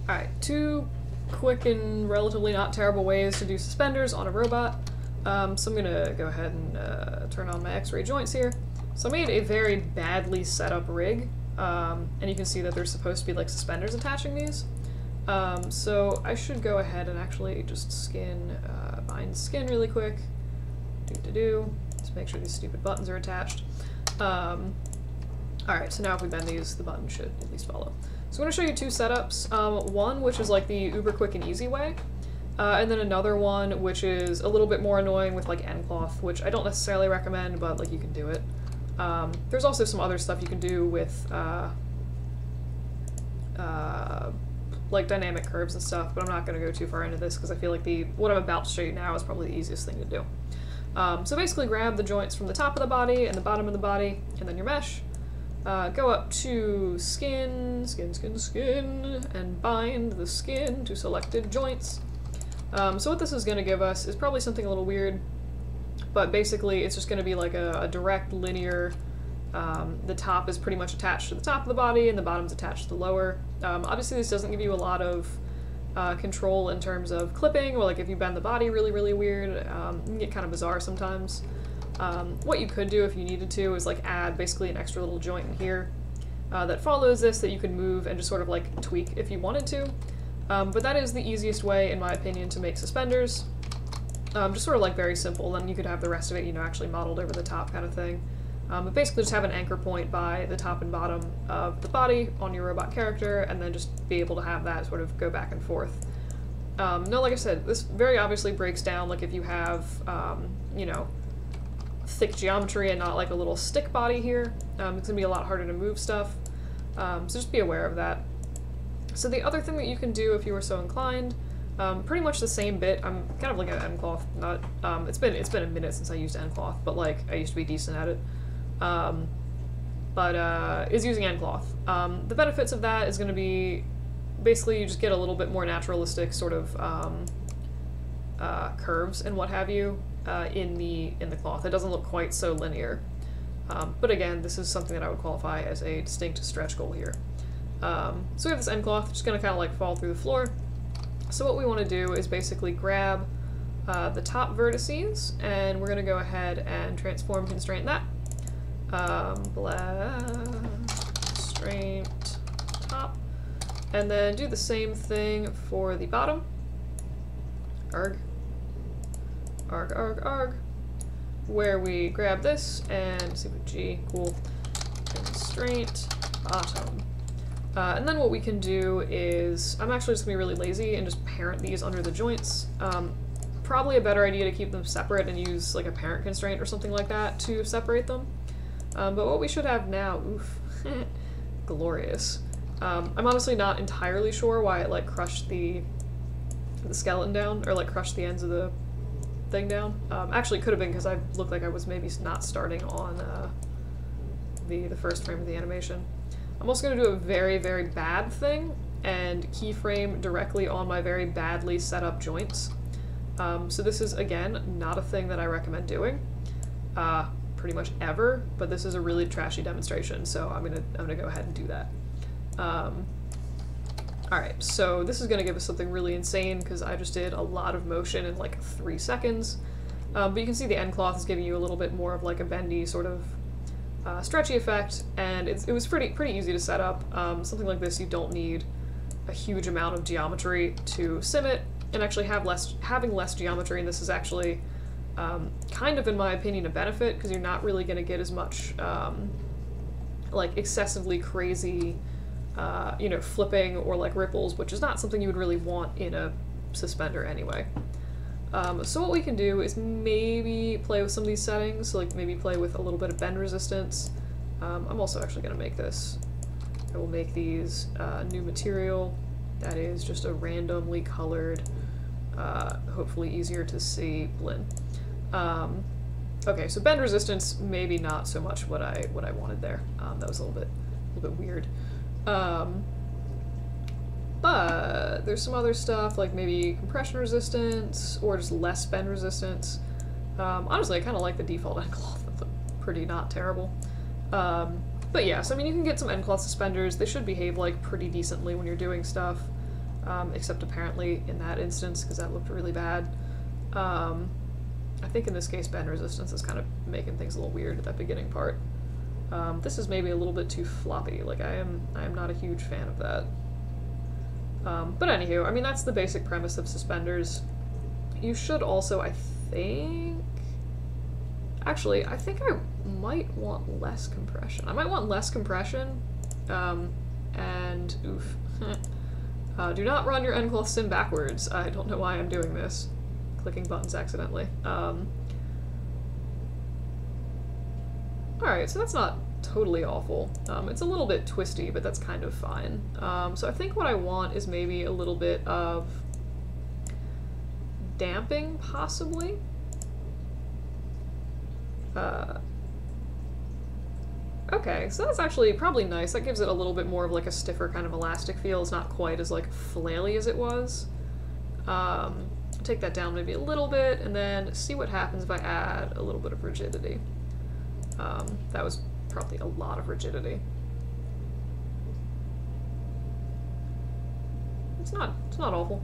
Alright, two quick and relatively not terrible ways to do suspenders on a robot. So I'm gonna go ahead and turn on my X-ray joints here. So I made a very badly set up rig, and you can see that there's supposed to be like suspenders attaching these. So I should go ahead and actually just bind skin really quick. Just make sure these stupid buttons are attached. Alright, so now if we bend these, the button should at least follow. So I'm going to show you two setups. One, which is like the uber quick and easy way, and then another one, which is a little bit more annoying with like end cloth, which I don't necessarily recommend, but like you can do it. There's also some other stuff you can do with like dynamic curves and stuff, but I'm not going to go too far into this because I feel like what I'm about to show you now is probably the easiest thing to do. So basically grab the joints from the top of the body and the bottom of the body, and then your mesh. Go up to skin, and bind the skin to selected joints. So what this is going to give us is probably something a little weird, but basically it's just going to be like a direct linear, the top is pretty much attached to the top of the body and the bottom's attached to the lower. Obviously this doesn't give you a lot of control in terms of clipping, or like if you bend the body really, really weird, it can get kind of bizarre sometimes. What you could do if you needed to is like add basically an extra little joint in here that follows this that you can move and just sort of like tweak if you wanted to. But that is the easiest way, in my opinion, to make suspenders. Just sort of like very simple, then you could have the rest of it, you know, actually modeled over the top kind of thing. But basically just have an anchor point by the top and bottom of the body on your robot character, and then just be able to have that sort of go back and forth. No, like I said, this very obviously breaks down like if you have, you know, thick geometry and not like a little stick body here. It's going to be a lot harder to move stuff, so just be aware of that. So the other thing that you can do if you were so inclined, pretty much the same bit. I'm kind of looking at end cloth, not, it's been a minute since I used end cloth, but like I used to be decent at it. Is using end cloth. The benefits of that is going to be basically you just get a little bit more naturalistic sort of curves and what have you in the cloth. It doesn't look quite so linear. But again, this is something that I would qualify as a distinct stretch goal here. So we have this end cloth, just going to kind of like fall through the floor. So what we want to do is basically grab the top vertices, and we're going to go ahead and transform constraint that. Constraint top, and then do the same thing for the bottom. Arg, arg, arg, arg, where we grab this and see what G, cool, constraint bottom. And then what we can do is, I'm actually just going to be really lazy and just parent these under the joints. Probably a better idea to keep them separate and use like a parent constraint or something like that to separate them. But what we should have now, oof, glorious. I'm honestly not entirely sure why it like crushed the skeleton down, or like crushed the ends of the thing down. Actually, it could have been because I looked like I was maybe not starting on the first frame of the animation. I'm also going to do a very, very bad thing and keyframe directly on my very badly set up joints. So this is, again, not a thing that I recommend doing pretty much ever, but this is a really trashy demonstration, so I'm gonna go ahead and do that. Alright, so this is going to give us something really insane because I just did a lot of motion in like 3 seconds. But you can see the end cloth is giving you a little bit more of like a bendy sort of stretchy effect, and it was pretty easy to set up. Something like this, you don't need a huge amount of geometry to sim it, and actually having less geometry in this is actually kind of, in my opinion, a benefit, because you're not really going to get as much like excessively crazy you know, flipping or like ripples, which is not something you would really want in a suspender anyway. So what we can do is maybe play with some of these settings, so like maybe play with a little bit of bend resistance. I'm also actually going to make this. I will make these new material that is just a randomly colored, hopefully easier to see blend. Okay, so bend resistance, maybe not so much what I wanted there. That was a little bit weird. But there's some other stuff, like maybe compression resistance, or just less bend resistance. Honestly, I kind of like the default end cloth. That's pretty not terrible. But yeah, so I mean, you can get some end cloth suspenders. They should behave like pretty decently when you're doing stuff. except apparently in that instance, because that looked really bad. I think in this case bend resistance is kind of making things a little weird at that beginning part. This is maybe a little bit too floppy, like I am not a huge fan of that. But anywho, I mean that's the basic premise of Suspenders. You should also, I think... Actually, I think I might want less compression. I might want less compression, and oof. Do not run your end cloth sim backwards. I don't know why I'm doing this. Clicking buttons accidentally. Alright, so that's not totally awful. It's a little bit twisty, but that's kind of fine. So I think what I want is maybe a little bit of damping, possibly. Okay, so that's actually probably nice. That gives it a little bit more of like a stiffer kind of elastic feel. It's not quite as like flaily as it was. Take that down maybe a little bit, and then see what happens if I add a little bit of rigidity. That was probably a lot of rigidity. It's not awful.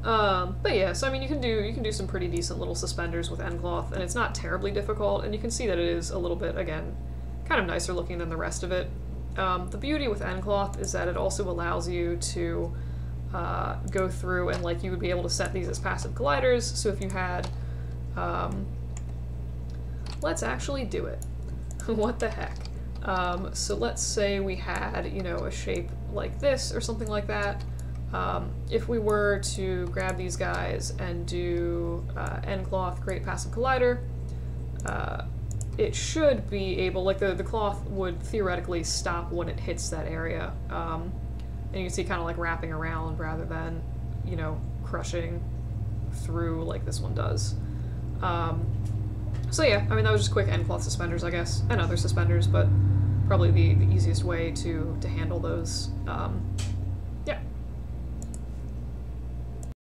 But yeah, so I mean you can do some pretty decent little suspenders with end cloth, and it's not terribly difficult, and you can see that it is a little bit, again, kind of nicer looking than the rest of it. The beauty with end cloth is that it also allows you to go through and like you would be able to set these as passive colliders, so if you had, let's actually do it. What the heck? So let's say we had, you know, a shape like this or something like that. If we were to grab these guys and do end cloth, create passive collider, it should be able, like the cloth would theoretically stop when it hits that area. And you can see kind of like wrapping around rather than, you know, crushing through like this one does. So yeah, I mean that was just quick end cloth suspenders, I guess, and other suspenders, but probably the easiest way to handle those. Yeah.